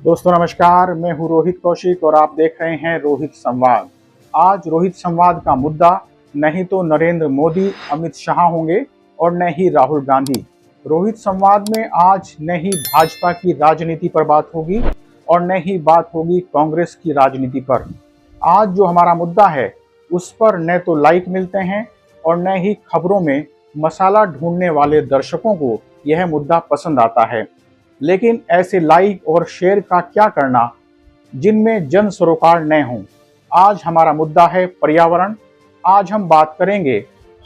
दोस्तों नमस्कार, मैं हूं रोहित कौशिक और आप देख रहे हैं रोहित संवाद। आज रोहित संवाद का मुद्दा नहीं तो नरेंद्र मोदी अमित शाह होंगे और न ही राहुल गांधी। रोहित संवाद में आज न ही भाजपा की राजनीति पर बात होगी और न ही बात होगी कांग्रेस की राजनीति पर। आज जो हमारा मुद्दा है उस पर न तो लाइक मिलते हैं और न ही खबरों में मसाला ढूंढने वाले दर्शकों को यह मुद्दा पसंद आता है। लेकिन ऐसे लाइक और शेयर का क्या करना जिनमें जन सरोकार न हो। आज हमारा मुद्दा है पर्यावरण। आज हम बात करेंगे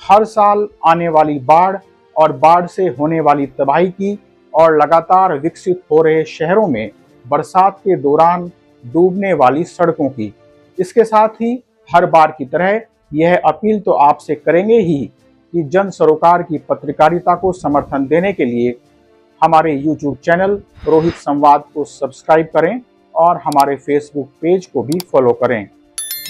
हर साल आने वाली बाढ़ और बाढ़ से होने वाली तबाही की और लगातार विकसित हो रहे शहरों में बरसात के दौरान डूबने वाली सड़कों की। इसके साथ ही हर बार की तरह यह अपील तो आपसे करेंगे ही कि जन सरोकार की पत्रकारिता को समर्थन देने के लिए हमारे YouTube चैनल रोहित संवाद को सब्सक्राइब करें और हमारे Facebook पेज को भी फॉलो करें।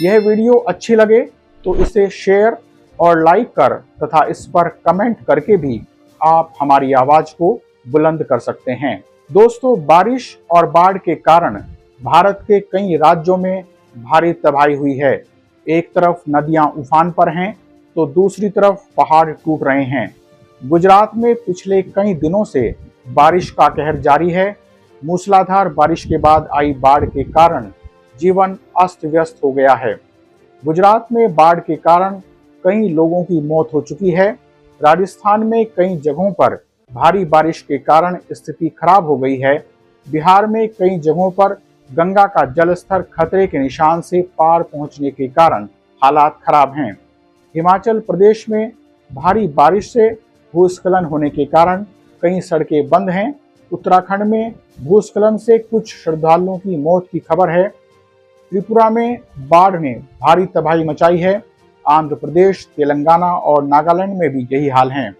यह वीडियो अच्छी लगे तो इसे शेयर और लाइक कर तथा इस पर कमेंट करके भी आप हमारी आवाज को बुलंद कर सकते हैं। दोस्तों, बारिश और बाढ़ के कारण भारत के कई राज्यों में भारी तबाही हुई है। एक तरफ नदियां उफान पर हैं तो दूसरी तरफ पहाड़ टूट रहे हैं। गुजरात में पिछले कई दिनों से बारिश का कहर जारी है। मूसलाधार बारिश के बाद आई बाढ़ के कारण जीवन अस्त व्यस्त हो गया है। गुजरात में बाढ़ के कारण कई लोगों की मौत हो चुकी है। राजस्थान में कई जगहों पर भारी बारिश के कारण स्थिति खराब हो गई है। बिहार में कई जगहों पर गंगा का जलस्तर खतरे के निशान से पार पहुंचने के कारण हालात खराब हैं। हिमाचल प्रदेश में भारी बारिश से भूस्खलन होने के कारण कई सड़कें बंद हैं। उत्तराखंड में भूस्खलन से कुछ श्रद्धालुओं की मौत की खबर है। त्रिपुरा में बाढ़ ने भारी तबाही मचाई है। आंध्र प्रदेश, तेलंगाना और नागालैंड में भी यही हाल है।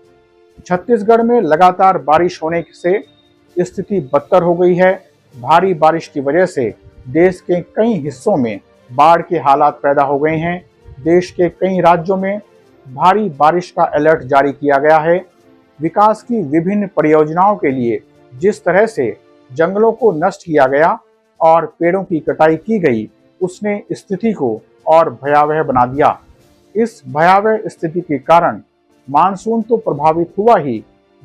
छत्तीसगढ़ में लगातार बारिश होने से स्थिति बदतर हो गई है। भारी बारिश की वजह से देश के कई हिस्सों में बाढ़ के हालात पैदा हो गए हैं। देश के कई राज्यों में भारी बारिश का अलर्ट जारी किया गया है। विकास की विभिन्न परियोजनाओं के लिए जिस तरह से जंगलों को नष्ट किया गया और पेड़ों की कटाई की गई, उसने स्थिति को और भयावह बना दिया। इस भयावह स्थिति के कारण मानसून तो प्रभावित हुआ ही,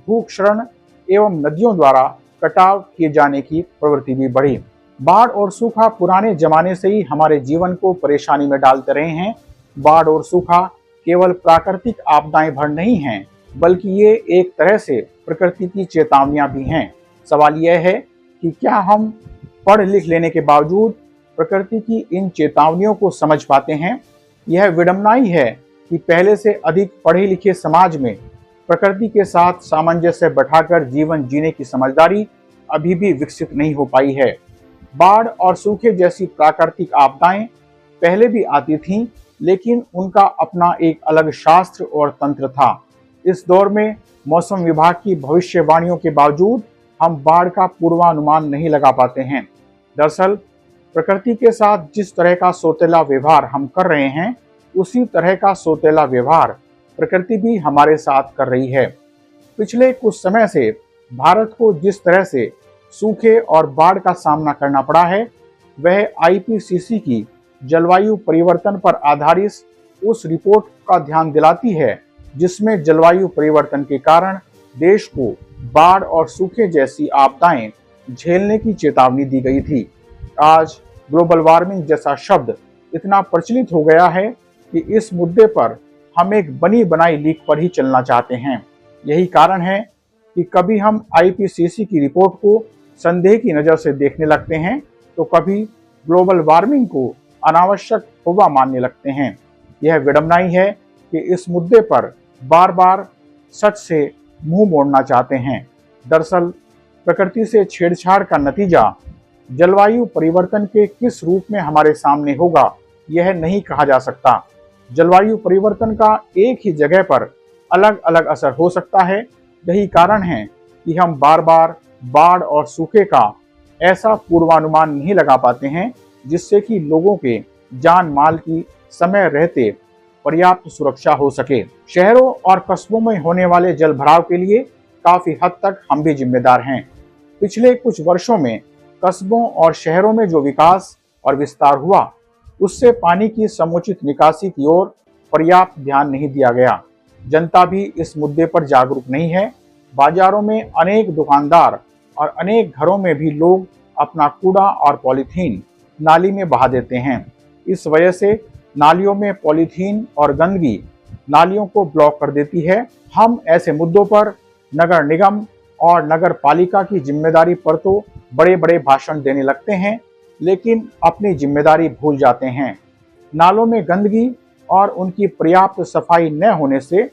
भूक्षरण एवं नदियों द्वारा कटाव किए जाने की प्रवृत्ति भी बढ़ी। बाढ़ और सूखा पुराने जमाने से ही हमारे जीवन को परेशानी में डालते रहे हैं। बाढ़ और सूखा केवल प्राकृतिक आपदाएं भर नहीं हैं, बल्कि ये एक तरह से प्रकृति की चेतावनियां भी हैं। सवाल यह है कि क्या हम पढ़ लिख लेने के बावजूद प्रकृति की इन चेतावनियों को समझ पाते हैं। यह विडंबना ही है कि पहले से अधिक पढ़े लिखे समाज में प्रकृति के साथ सामंजस्य बैठाकर जीवन जीने की समझदारी अभी भी विकसित नहीं हो पाई है। बाढ़ और सूखे जैसी प्राकृतिक आपदाएं पहले भी आती थीं, लेकिन उनका अपना एक अलग शास्त्र और तंत्र था। इस दौर में मौसम विभाग की भविष्यवाणियों के बावजूद हम बाढ़ का पूर्वानुमान नहीं लगा पाते हैं। दरअसल प्रकृति के साथ जिस तरह का सौतेला व्यवहार हम कर रहे हैं, उसी तरह का सौतेला व्यवहार प्रकृति भी हमारे साथ कर रही है। पिछले कुछ समय से भारत को जिस तरह से सूखे और बाढ़ का सामना करना पड़ा है, वह IPCC की जलवायु परिवर्तन पर आधारित उस रिपोर्ट का ध्यान दिलाती है, जिसमें जलवायु परिवर्तन के कारण देश को बाढ़ और सूखे जैसी आपदाएं झेलने की चेतावनी दी गई थी। आज ग्लोबल वार्मिंग जैसा शब्द इतना प्रचलित हो गया है कि इस मुद्दे पर हम एक बनी बनाई लीक पर ही चलना चाहते हैं। यही कारण है कि कभी हम IPCC की रिपोर्ट को संदेह की नज़र से देखने लगते हैं, तो कभी ग्लोबल वार्मिंग को अनावश्यक हुआ मानने लगते हैं। यह विडंबना ही है कि इस मुद्दे पर बार बार सच से मुंह मोड़ना चाहते हैं। दरअसल प्रकृति से छेड़छाड़ का नतीजा जलवायु परिवर्तन के किस रूप में हमारे सामने होगा, यह नहीं कहा जा सकता। जलवायु परिवर्तन का एक ही जगह पर अलग अलग असर हो सकता है। यही कारण है कि हम बार बार बाढ़ और सूखे का ऐसा पूर्वानुमान नहीं लगा पाते हैं जिससे कि लोगों के जान माल की समय रहते पर्याप्त सुरक्षा हो सके। शहरों और कस्बों में होने वाले जलभराव के लिए काफी हद तक हम भी जिम्मेदार हैं। पिछले कुछ वर्षों में कस्बों और शहरों में जो विकास और विस्तार हुआ, उससे पानी की समुचित निकासी की ओर पर्याप्त ध्यान नहीं दिया गया। जनता भी इस मुद्दे पर जागरूक नहीं है। बाजारों में अनेक दुकानदार और अनेक घरों में भी लोग अपना कूड़ा और पॉलीथीन नाली में बहा देते हैं। इस वजह से नालियों में पॉलीथीन और गंदगी नालियों को ब्लॉक कर देती है। हम ऐसे मुद्दों पर नगर निगम और नगर पालिका की जिम्मेदारी पर तो बड़े बड़े भाषण देने लगते हैं, लेकिन अपनी जिम्मेदारी भूल जाते हैं। नालों में गंदगी और उनकी पर्याप्त सफाई न होने से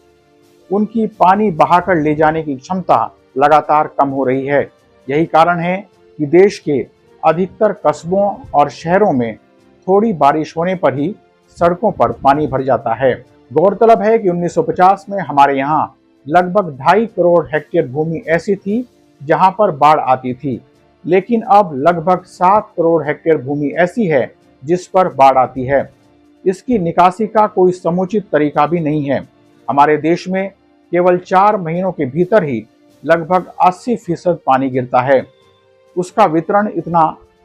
उनकी पानी बहाकर ले जाने की क्षमता लगातार कम हो रही है। यही कारण है कि देश के अधिकतर कस्बों और शहरों में थोड़ी बारिश होने पर ही सड़कों पर पानी भर जाता है। गौरतलब है कि 1950 में हमारे यहाँ लगभग 2.5 करोड़ हेक्टेयर भूमि ऐसी थी जहां पर बाढ़ आती थी, लेकिन अब लगभग 7 करोड़ हेक्टेयर भूमि ऐसी है जिस पर बाढ़ आती है। इसकी निकासी का कोई समुचित तरीका भी नहीं है। हमारे देश में केवल 4 महीनों के भीतर ही लगभग 80% पानी गिरता है। उसका वितरण इतना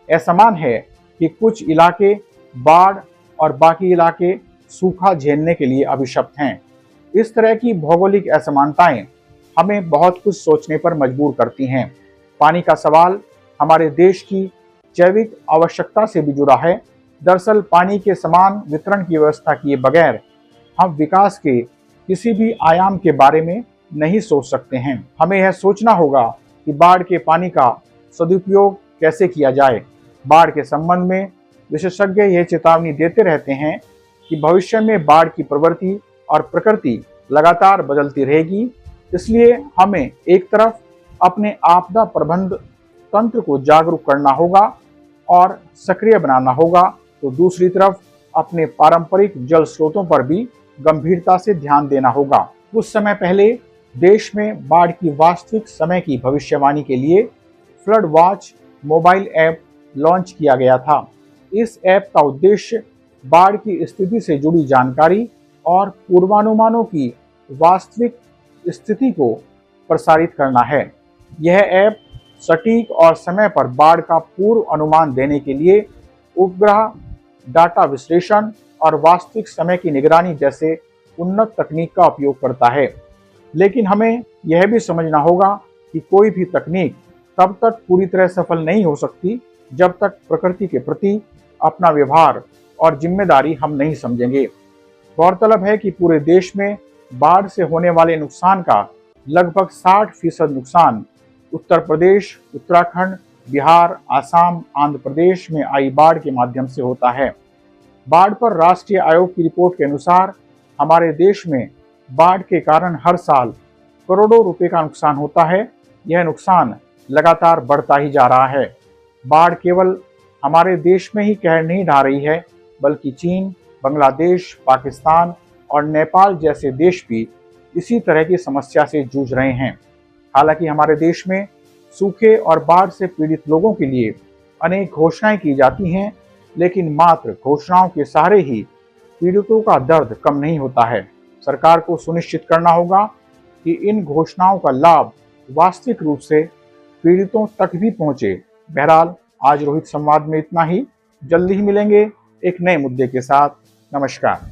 असमान है कि कुछ इलाके बाढ़ और बाकी इलाके सूखा झेलने के लिए अभिशप्त हैं। इस तरह की भौगोलिक असमानताएं हमें बहुत कुछ सोचने पर मजबूर करती हैं। पानी का सवाल हमारे देश की जैविक आवश्यकता से भी जुड़ा है। दरअसल पानी के समान वितरण की व्यवस्था किए बगैर हम विकास के किसी भी आयाम के बारे में नहीं सोच सकते हैं। हमें यह सोचना होगा कि बाढ़ के पानी का सदुपयोग कैसे किया जाए। बाढ़ के संबंध में विशेषज्ञ यह चेतावनी देते रहते हैं कि भविष्य में बाढ़ की प्रवृत्ति और प्रकृति लगातार बदलती रहेगी। इसलिए हमें एक तरफ अपने आपदा प्रबंध तंत्र को जागरूक करना होगा और सक्रिय बनाना होगा, तो दूसरी तरफ अपने पारंपरिक जल स्रोतों पर भी गंभीरता से ध्यान देना होगा। कुछ समय पहले देश में बाढ़ की वास्तविक समय की भविष्यवाणी के लिए flood watch mobile app launch किया गया था। इस ऐप का उद्देश्य बाढ़ की स्थिति से जुड़ी जानकारी और पूर्वानुमानों की वास्तविक स्थिति को प्रसारित करना है। यह ऐप सटीक और समय पर बाढ़ का पूर्व अनुमान देने के लिए उपग्रह डाटा विश्लेषण और वास्तविक समय की निगरानी जैसे उन्नत तकनीक का उपयोग करता है। लेकिन हमें यह भी समझना होगा कि कोई भी तकनीक तब तक पूरी तरह सफल नहीं हो सकती जब तक प्रकृति के प्रति अपना व्यवहार और जिम्मेदारी हम नहीं समझेंगे। गौरतलब है कि पूरे देश में बाढ़ से होने वाले नुकसान का लगभग 60% नुकसान उत्तर प्रदेश, उत्तराखंड, बिहार, आसाम, आंध्र प्रदेश में आई बाढ़ के माध्यम से होता है। बाढ़ पर राष्ट्रीय आयोग की रिपोर्ट के अनुसार हमारे देश में बाढ़ के कारण हर साल करोड़ों रुपए का नुकसान होता है। यह नुकसान लगातार बढ़ता ही जा रहा है। बाढ़ केवल हमारे देश में ही कहर नहीं ढा रही है, बल्कि चीन, बांग्लादेश, पाकिस्तान और नेपाल जैसे देश भी इसी तरह की समस्या से जूझ रहे हैं। हालांकि हमारे देश में सूखे और बाढ़ से पीड़ित लोगों के लिए अनेक घोषणाएं की जाती हैं, लेकिन मात्र घोषणाओं के सहारे ही पीड़ितों का दर्द कम नहीं होता है। सरकार को सुनिश्चित करना होगा कि इन घोषणाओं का लाभ वास्तविक रूप से पीड़ितों तक भी पहुंचे। बहरहाल आज रोहित संवाद में इतना ही। जल्दी ही मिलेंगे एक नए मुद्दे के साथ। नमस्कार।